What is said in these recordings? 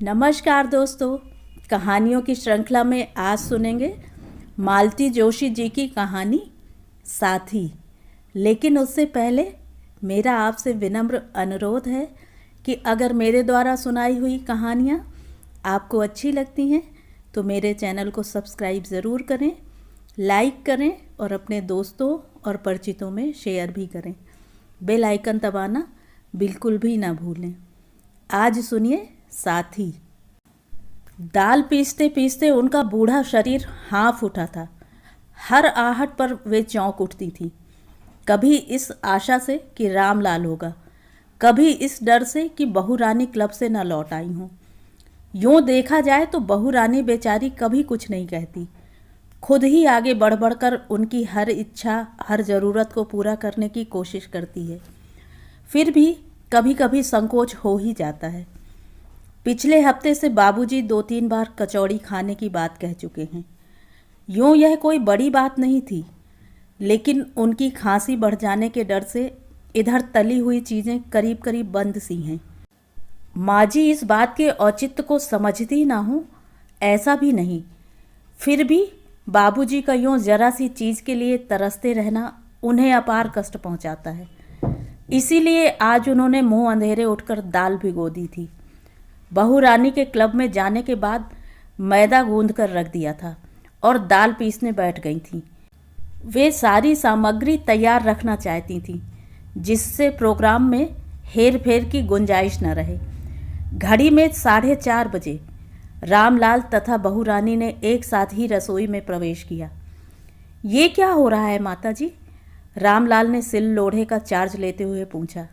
नमस्कार दोस्तों, कहानियों की श्रृंखला में आज सुनेंगे मालती जोशी जी की कहानी साथी। लेकिन उससे पहले मेरा आपसे विनम्र अनुरोध है कि अगर मेरे द्वारा सुनाई हुई कहानियाँ आपको अच्छी लगती हैं तो मेरे चैनल को सब्सक्राइब ज़रूर करें, लाइक करें और अपने दोस्तों और परिचितों में शेयर भी करें। बेल आइकन दबाना बिल्कुल भी ना भूलें। आज सुनिए साथी। दाल पीसते पीसते उनका बूढ़ा शरीर हाँफ उठा था। हर आहट पर वे चौंक उठती थी। कभी इस आशा से कि रामलाल होगा, कभी इस डर से कि बहू रानी क्लब से न लौट आई हों। यूँ देखा जाए तो बहू रानी बेचारी कभी कुछ नहीं कहती, खुद ही आगे बढ़ बढ़कर उनकी हर इच्छा, हर ज़रूरत को पूरा करने की कोशिश करती है। फिर भी कभी कभी संकोच हो ही जाता है। पिछले हफ्ते से बाबूजी 2-3 बार कचौड़ी खाने की बात कह चुके हैं। यूँ यह कोई बड़ी बात नहीं थी, लेकिन उनकी खांसी बढ़ जाने के डर से इधर तली हुई चीज़ें करीब करीब बंद सी हैं। माँ जी इस बात के औचित्य को समझती ना हूँ, ऐसा भी नहीं। फिर भी बाबूजी का यूँ ज़रा सी चीज़ के लिए तरसते रहना उन्हें अपार कष्ट पहुँचाता है। इसीलिए आज उन्होंने मुँह अंधेरे उठकर दाल भिगो दी थी। बहू रानी के क्लब में जाने के बाद मैदा गूंद कर रख दिया था और दाल पीसने बैठ गई थीं। वे सारी सामग्री तैयार रखना चाहती थीं, जिससे प्रोग्राम में हेर फेर की गुंजाइश न रहे। घड़ी में 4:30 बजे रामलाल तथा बहू रानी ने एक साथ ही रसोई में प्रवेश किया। ये क्या हो रहा है माता जी? रामलाल ने सिल लोढ़े का चार्ज लेते हुए पूछा।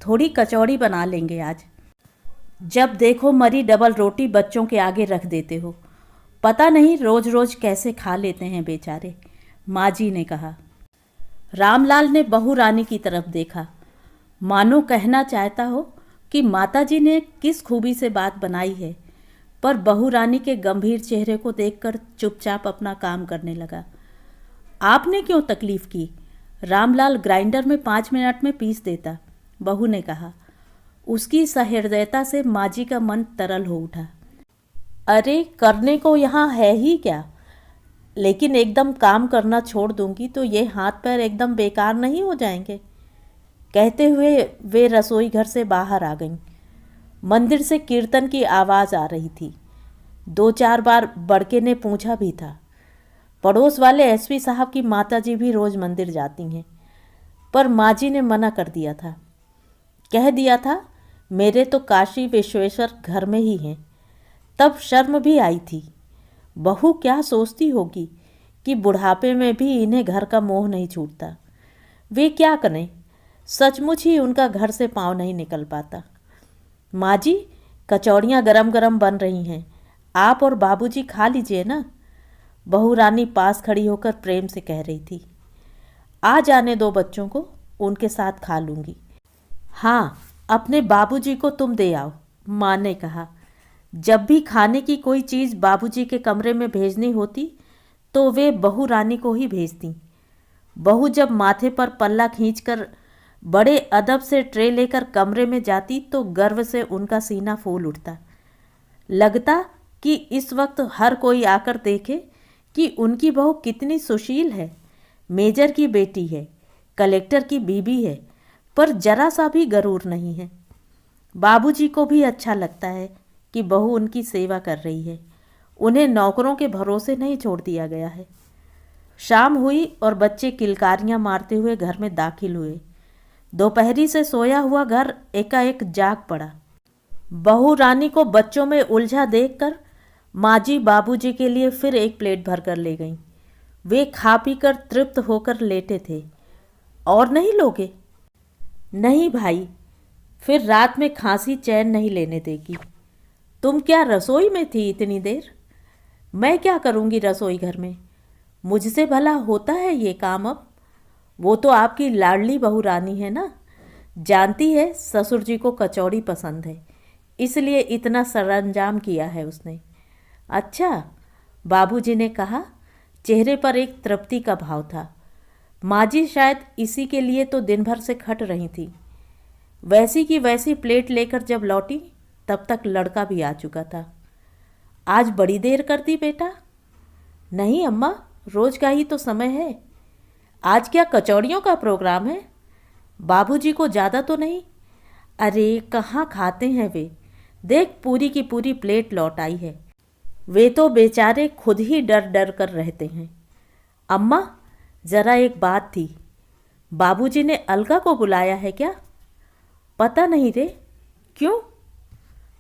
थोड़ी कचौड़ी बना लेंगे आज। जब देखो मरी डबल रोटी बच्चों के आगे रख देते हो। पता नहीं रोज रोज कैसे खा लेते हैं बेचारे, माँ जी ने कहा। रामलाल ने बहू रानी की तरफ देखा, मानो कहना चाहता हो कि माताजी ने किस खूबी से बात बनाई है, पर बहू रानी के गंभीर चेहरे को देखकर चुपचाप अपना काम करने लगा। आपने क्यों तकलीफ़ की? रामलाल ग्राइंडर में 5 मिनट में पीस देता, बहू ने कहा। उसकी सहृदयता से माँ जी का मन तरल हो उठा। अरे करने को यहाँ है ही क्या, लेकिन एकदम काम करना छोड़ दूंगी तो ये हाथ पैर एकदम बेकार नहीं हो जाएंगे? कहते हुए वे रसोई घर से बाहर आ गईं। मंदिर से कीर्तन की आवाज़ आ रही थी। 2-4 बार बड़के ने पूछा भी था। पड़ोस वाले एसपी साहब की माताजी भी रोज़ मंदिर जाती हैं, पर माँ जी ने मना कर दिया था। कह दिया था मेरे तो काशी विश्वेश्वर घर में ही हैं। तब शर्म भी आई थी। बहू क्या सोचती होगी कि बुढ़ापे में भी इन्हें घर का मोह नहीं छूटता। वे क्या करें, सचमुच ही उनका घर से पाँव नहीं निकल पाता। माँ जी कचौड़ियाँ गरम गरम बन रही हैं, आप और बाबूजी खा लीजिए ना, बहू रानी पास खड़ी होकर प्रेम से कह रही थी। आ जाने दो बच्चों को, उनके साथ खा लूँगी। हाँ, अपने बाबूजी को तुम दे आओ, माँ ने कहा। जब भी खाने की कोई चीज़ बाबूजी के कमरे में भेजनी होती तो वे बहू रानी को ही भेजती। बहू जब माथे पर पल्ला खींचकर बड़े अदब से ट्रे लेकर कमरे में जाती तो गर्व से उनका सीना फूल उठता। लगता कि इस वक्त हर कोई आकर देखे कि उनकी बहू कितनी सुशील है। मेजर की बेटी है, कलेक्टर की बीबी है, पर जरा सा भी गरूर नहीं है। बाबूजी को भी अच्छा लगता है कि बहू उनकी सेवा कर रही है। उन्हें नौकरों के भरोसे नहीं छोड़ दिया गया है। शाम हुई और बच्चे किलकारियां मारते हुए घर में दाखिल हुए। दोपहरी से सोया हुआ घर एकाएक जाग पड़ा। बहू रानी को बच्चों में उलझा देखकर माँ जी बाबूजी के लिए फिर एक प्लेट भर कर ले गईं। वे खा पी कर तृप्त होकर लेटे थे। और नहीं लोगे? नहीं भाई, फिर रात में खांसी चैन नहीं लेने देगी। तुम क्या रसोई में थी इतनी देर? मैं क्या करूँगी रसोई घर में, मुझसे भला होता है ये काम अब? वो तो आपकी लाडली बहू रानी है ना, जानती है ससुर जी को कचौड़ी पसंद है, इसलिए इतना सरंजाम किया है उसने। अच्छा, बाबूजी ने कहा। चेहरे पर एक तृप्ति का भाव था। माँ जी शायद इसी के लिए तो दिन भर से खट रही थी। वैसी की वैसी प्लेट लेकर जब लौटी तब तक लड़का भी आ चुका था। आज बड़ी देर कर दी बेटा? नहीं अम्मा, रोज का ही तो समय है। आज क्या कचौड़ियों का प्रोग्राम है? बाबूजी को ज़्यादा तो नहीं? अरे कहाँ खाते हैं वे, देख पूरी की पूरी प्लेट लौट आई है। वे तो बेचारे खुद ही डर डर कर रहते हैं। अम्मा ज़रा एक बात थी, बाबूजी ने अलका को बुलाया है क्या? पता नहीं रे, क्यों?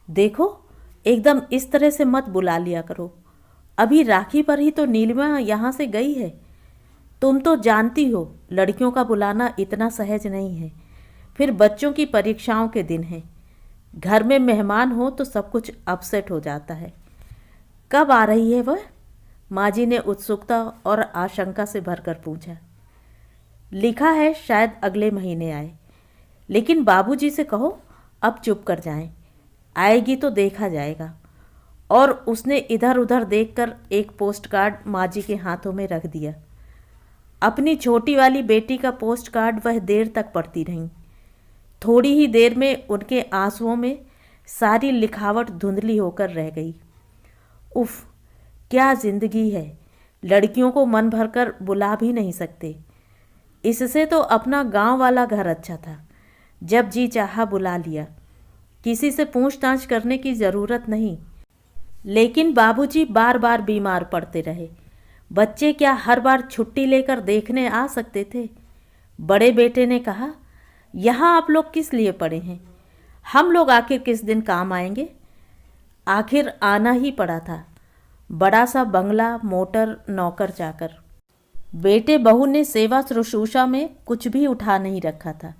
देखो एकदम इस तरह से मत बुला लिया करो, अभी राखी पर ही तो नीलिमा यहाँ से गई है। तुम तो जानती हो लड़कियों का बुलाना इतना सहज नहीं है, फिर बच्चों की परीक्षाओं के दिन है, घर में मेहमान हो तो सब कुछ अपसेट हो जाता है। कब आ रही है वह? माँ जी ने उत्सुकता और आशंका से भरकर पूछा। लिखा है शायद अगले महीने आए, लेकिन बाबूजी से कहो अब चुप कर जाएं, आएगी तो देखा जाएगा। और उसने इधर उधर देखकर एक पोस्ट कार्ड माँ जी के हाथों में रख दिया। अपनी छोटी वाली बेटी का पोस्ट कार्ड वह देर तक पढ़ती रहीं। थोड़ी ही देर में उनके आंसुओं में सारी लिखावट धुंधली होकर रह गई। उफ, क्या जिंदगी है, लड़कियों को मन भरकर बुला भी नहीं सकते। इससे तो अपना गांव वाला घर अच्छा था, जब जी चाहा बुला लिया, किसी से पूछताछ करने की ज़रूरत नहीं। लेकिन बाबूजी बार बार बीमार पड़ते रहे। बच्चे क्या हर बार छुट्टी लेकर देखने आ सकते थे? बड़े बेटे ने कहा, यहाँ आप लोग किस लिए पड़े हैं? हम लोग आखिर किस दिन काम आएंगे? आखिर आना ही पड़ा था। बड़ा सा बंगला, मोटर, नौकर चाकर। बेटे बहू ने सेवा शुश्रूषा में कुछ भी उठा नहीं रखा था।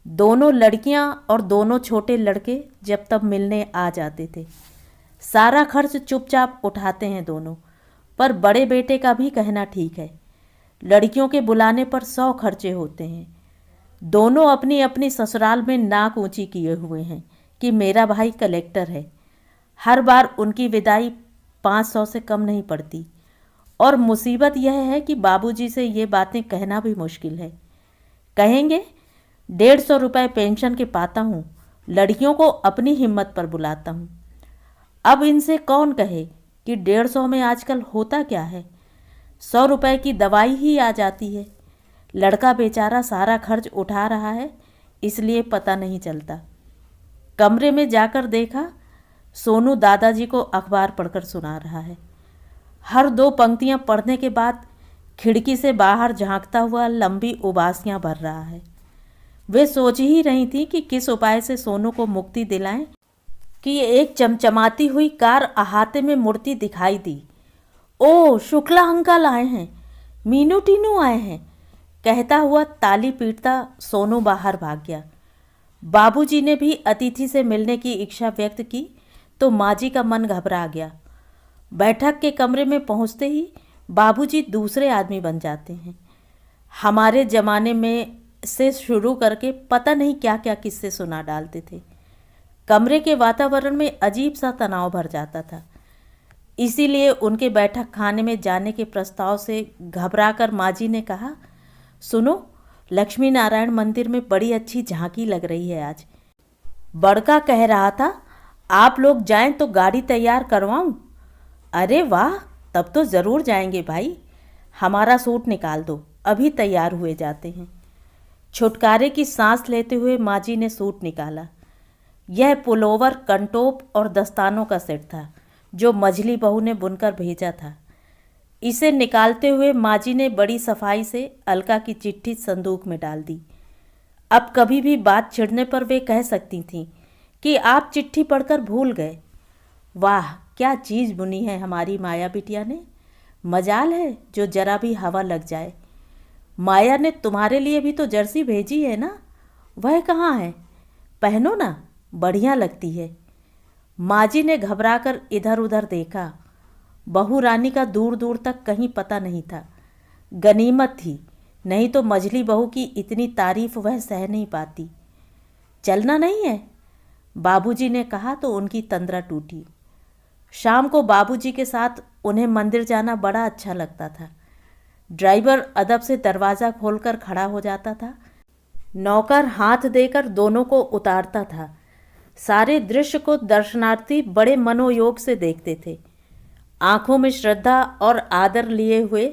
दोनों लड़कियां और दोनों छोटे लड़के जब तब मिलने आ जाते थे। सारा खर्च चुपचाप उठाते हैं दोनों, पर बड़े बेटे का भी कहना ठीक है। लड़कियों के बुलाने पर 100 खर्चे होते हैं। दोनों अपनी अपनी ससुराल में नाक ऊंची किए हुए हैं कि मेरा भाई कलेक्टर है। हर बार उनकी विदाई 500 से कम नहीं पड़ती। और मुसीबत यह है कि बाबूजी से ये बातें कहना भी मुश्किल है। कहेंगे 150 रुपये पेंशन के पाता हूँ, लड़कियों को अपनी हिम्मत पर बुलाता हूँ। अब इनसे कौन कहे कि 150 में आजकल होता क्या है, 100 रुपये की दवाई ही आ जाती है। लड़का बेचारा सारा खर्च उठा रहा है, इसलिए पता नहीं चलता। कमरे में जाकर देखा, सोनू दादाजी को अखबार पढ़कर सुना रहा है। हर 2 पंक्तियां पढ़ने के बाद खिड़की से बाहर झांकता हुआ लंबी उबासियां भर रहा है। वे सोच ही रही थी कि किस उपाय से सोनू को मुक्ति दिलाएं कि एक चमचमाती हुई कार अहाते में मुड़ती दिखाई दी। ओ, शुक्ला अंकल आए हैं, मीनू टीनू आए हैं, कहता हुआ ताली पीटता सोनू बाहर भाग गया। बाबूजी ने भी अतिथि से मिलने की इच्छा व्यक्त की तो माँ जी का मन घबरा गया। बैठक के कमरे में पहुँचते ही बाबूजी दूसरे आदमी बन जाते हैं। हमारे ज़माने में से शुरू करके पता नहीं क्या क्या किस्से सुना डालते थे। कमरे के वातावरण में अजीब सा तनाव भर जाता था। इसीलिए उनके बैठक खाने में जाने के प्रस्ताव से घबराकर माँ जी ने कहा, सुनो, लक्ष्मी नारायण मंदिर में बड़ी अच्छी झांकी लग रही है आज। बड़का कह रहा था आप लोग जाएं तो गाड़ी तैयार करवाऊं। अरे वाह, तब तो ज़रूर जाएंगे भाई। हमारा सूट निकाल दो, अभी तैयार हुए जाते हैं। छुटकारे की सांस लेते हुए माँ जी ने सूट निकाला। यह पुलोवर, कंटोप और दस्तानों का सेट था जो मझली बहू ने बुनकर भेजा था। इसे निकालते हुए माँ जी ने बड़ी सफाई से अलका की चिट्ठी संदूक में डाल दी। अब कभी भी बात छिड़ने पर वे कह सकती थीं कि आप चिट्ठी पढ़कर भूल गए। वाह, क्या चीज़ बुनी है हमारी माया बिटिया ने। मजाल है जो जरा भी हवा लग जाए। माया ने तुम्हारे लिए भी तो जर्सी भेजी है ना, वह कहाँ है? पहनो ना, बढ़िया लगती है। माँ जी ने घबराकर इधर उधर देखा। बहू रानी का दूर दूर तक कहीं पता नहीं था। गनीमत थी, नहीं तो मझली बहू की इतनी तारीफ वह सह नहीं पाती। चलना नहीं है? बाबूजी ने कहा तो उनकी तंद्रा टूटी। शाम को बाबूजी के साथ उन्हें मंदिर जाना बड़ा अच्छा लगता था। ड्राइवर अदब से दरवाज़ा खोलकर खड़ा हो जाता था। नौकर हाथ देकर दोनों को उतारता था। सारे दृश्य को दर्शनार्थी बड़े मनोयोग से देखते थे। आंखों में श्रद्धा और आदर लिए हुए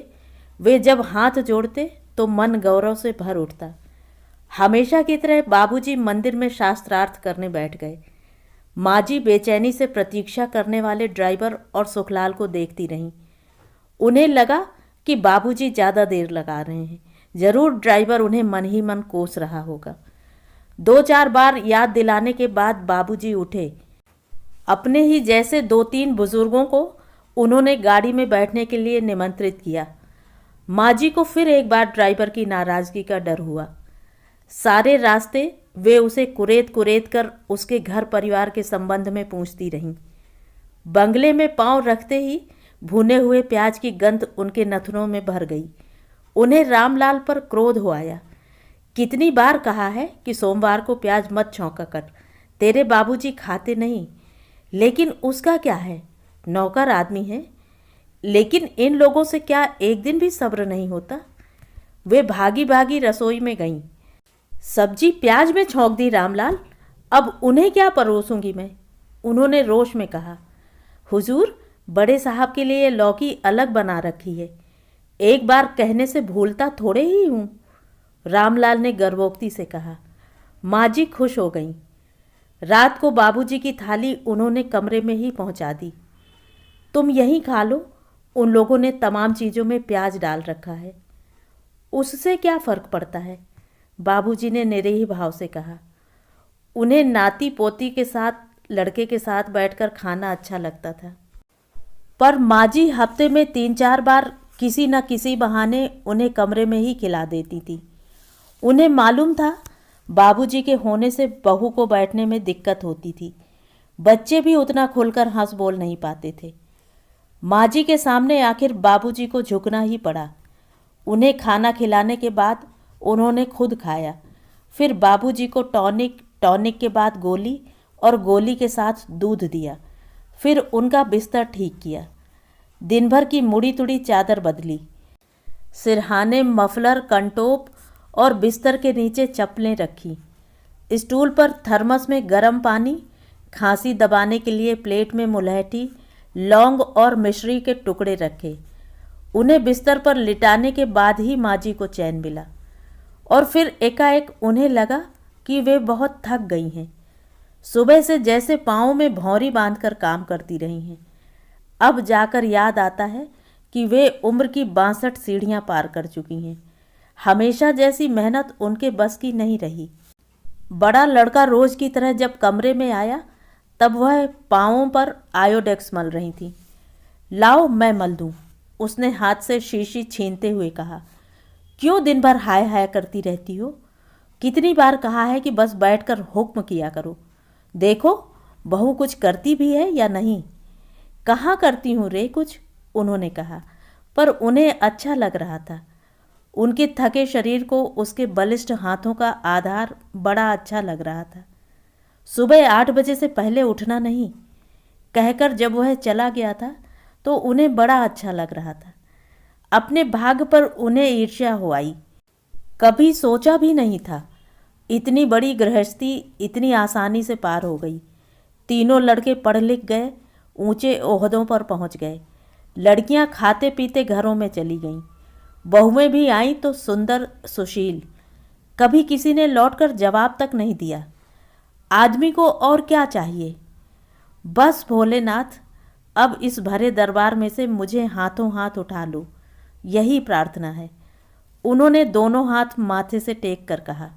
वे जब हाथ जोड़ते तो मन गौरव से भर उठता। हमेशा की तरह बाबूजी मंदिर में शास्त्रार्थ करने बैठ गए। माँ जी बेचैनी से प्रतीक्षा करने वाले ड्राइवर और सुखलाल को देखती रहीं। उन्हें लगा कि बाबूजी ज़्यादा देर लगा रहे हैं, जरूर ड्राइवर उन्हें मन ही मन कोस रहा होगा। 2-4 बार याद दिलाने के बाद बाबूजी उठे। अपने ही जैसे 2-3 बुजुर्गों को उन्होंने गाड़ी में बैठने के लिए निमंत्रित किया। माँ जी को फिर एक बार ड्राइवर की नाराज़गी का डर हुआ। सारे रास्ते वे उसे कुरेद कुरेद कर उसके घर परिवार के संबंध में पूछती रहीं। बंगले में पांव रखते ही भुने हुए प्याज की गंध उनके नथनों में भर गई। उन्हें रामलाल पर क्रोध हो आया। कितनी बार कहा है कि सोमवार को प्याज मत छौंका कर, तेरे बाबूजी खाते नहीं। लेकिन उसका क्या है, नौकर आदमी है। लेकिन इन लोगों से क्या एक दिन भी सब्र नहीं होता। वे भागी भागी रसोई में गईं। सब्जी प्याज में छौंक दी रामलाल, अब उन्हें क्या परोसूंगी मैं। उन्होंने रोष में कहा, हुजूर बड़े साहब के लिए लौकी अलग बना रखी है, एक बार कहने से भूलता थोड़े ही हूँ। रामलाल ने गर्वोक्ति से कहा। माँ जी खुश हो गईं। रात को बाबूजी की थाली उन्होंने कमरे में ही पहुँचा दी। तुम यहीं खा लो, उन लोगों ने तमाम चीज़ों में प्याज डाल रखा है। उससे क्या फ़र्क पड़ता है, बाबूजी ने निरीह भाव से कहा। उन्हें नाती पोती के साथ, लड़के के साथ बैठकर खाना अच्छा लगता था। पर माँ जी हफ्ते में 3-4 बार किसी न किसी बहाने उन्हें कमरे में ही खिला देती थी। उन्हें मालूम था बाबूजी के होने से बहू को बैठने में दिक्कत होती थी। बच्चे भी उतना खुलकर हंस बोल नहीं पाते थे। माँ जी के सामने आखिर बाबूजी को झुकना ही पड़ा। उन्हें खाना खिलाने के बाद उन्होंने खुद खाया। फिर बाबूजी को टॉनिक के बाद गोली और गोली के साथ दूध दिया। फिर उनका बिस्तर ठीक किया। दिन भर की मुड़ी तुड़ी चादर बदली, सिरहाने, मफलर, कंटोप और बिस्तर के नीचे चप्पलें रखी। स्टूल पर थर्मस में गर्म पानी, खांसी दबाने के लिए प्लेट में मुलहटी, लौंग और मिश्री के टुकड़े रखे। उन्हें बिस्तर पर लिटाने के बाद ही माँ जी को चैन मिला। और फिर एकाएक उन्हें लगा कि वे बहुत थक गई हैं। सुबह से जैसे पाँव में भौंरी बांधकर काम करती रही हैं। अब जाकर याद आता है कि वे उम्र की 62 सीढ़ियाँ पार कर चुकी हैं। हमेशा जैसी मेहनत उनके बस की नहीं रही। बड़ा लड़का रोज की तरह जब कमरे में आया तब वह पाँवों पर आयोडेक्स मल रही थी। लाओ मैं मल दूँ, उसने हाथ से शीशी छीनते हुए कहा। क्यों दिन भर हाय हाय करती रहती हो? कितनी बार कहा है कि बस बैठकर हुक्म किया करो। देखो बहू कुछ करती भी है या नहीं। कहाँ करती हूँ रे कुछ, उन्होंने कहा। पर उन्हें अच्छा लग रहा था। उनके थके शरीर को उसके बलिष्ठ हाथों का आधार बड़ा अच्छा लग रहा था। सुबह 8 बजे से पहले उठना नहीं कहकर जब वह चला गया था तो उन्हें बड़ा अच्छा लग रहा था। अपने भाग्य पर उन्हें ईर्ष्या हो आई। कभी सोचा भी नहीं था इतनी बड़ी गृहस्थी इतनी आसानी से पार हो गई। तीनों लड़के पढ़ लिख गए, ऊंचे ओहदों पर पहुंच गए। लड़कियां खाते पीते घरों में चली गईं। बहुएं भी आईं तो सुंदर, सुशील। कभी किसी ने लौटकर जवाब तक नहीं दिया। आदमी को और क्या चाहिए? बस भोलेनाथ, अब इस भरे दरबार में से मुझे हाथों हाथ उठा लो, यही प्रार्थना है, उन्होंने दोनों हाथ माथे से टेक कर कहा।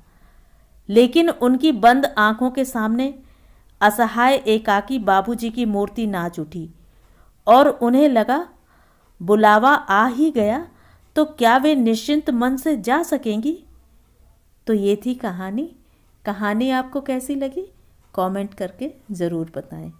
लेकिन उनकी बंद आंखों के सामने असहाय एकाकी बाबूजी की मूर्ति नाच उठी और उन्हें लगा बुलावा आ ही गया तो क्या वे निश्चिंत मन से जा सकेंगी? तो ये थी कहानी। कहानी आपको कैसी लगी कमेंट करके ज़रूर बताएं।